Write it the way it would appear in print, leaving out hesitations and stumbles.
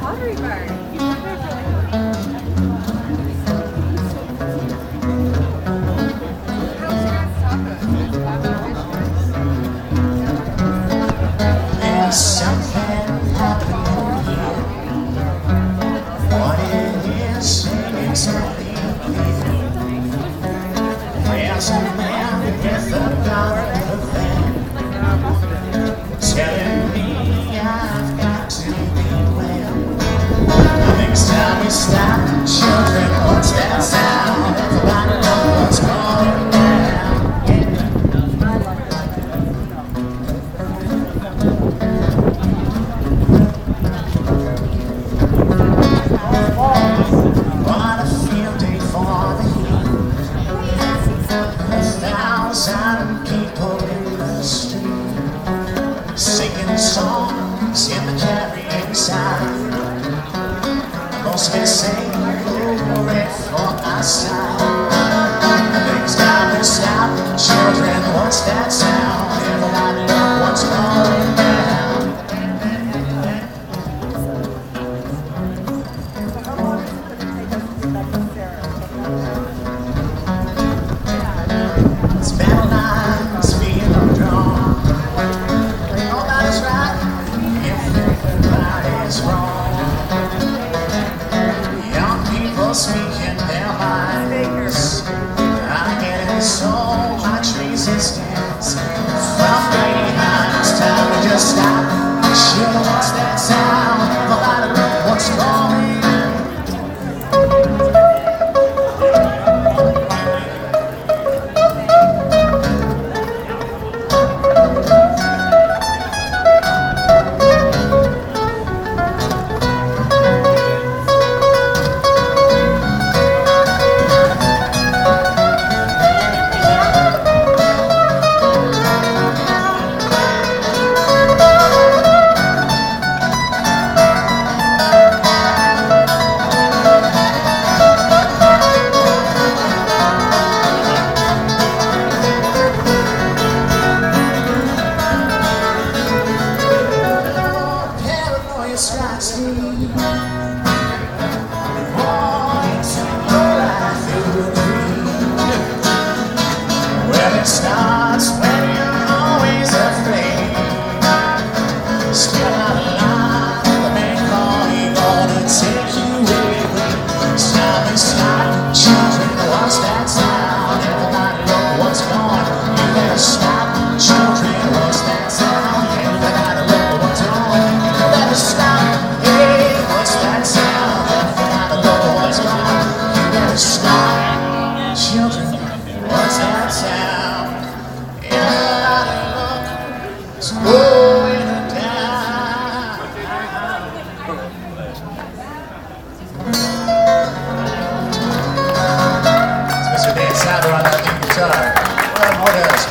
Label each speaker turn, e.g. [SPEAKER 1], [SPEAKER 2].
[SPEAKER 1] Pottery bar.
[SPEAKER 2] There's something happening here. What it is ain't exactly clear. There's a man with a gun in the van, telling me I've got to beware. Next time we stop, children, what's that sound? Everybody knows what's going down. What a field day for the heat. 1,000 people in the street, singing songs in the carrying sound. Most men say glory for our side. Next time we stop, children, what's that sound? Everybody know what's going down. It's battle lines being drawn. Nobody's right if everybody's wrong. Young people speaking their minds are getting so much resistance from behind. It's time to just stop. Sure, what's that sound? Nobody look what's going on. Strikes me. Wanting to go right through a dream. Well, it starts when you're always afraid. Still out of line, the man calling gonna take you away. It's time to stop, children, what's that sound? Everybody look what's going on. You better stop, children, what's that sound? Everybody look what's going on. You better stop. Children, what's that sound? Everybody look, it's going down. It's Mr. Dan Satter on that guitar. Art and Woodhouse.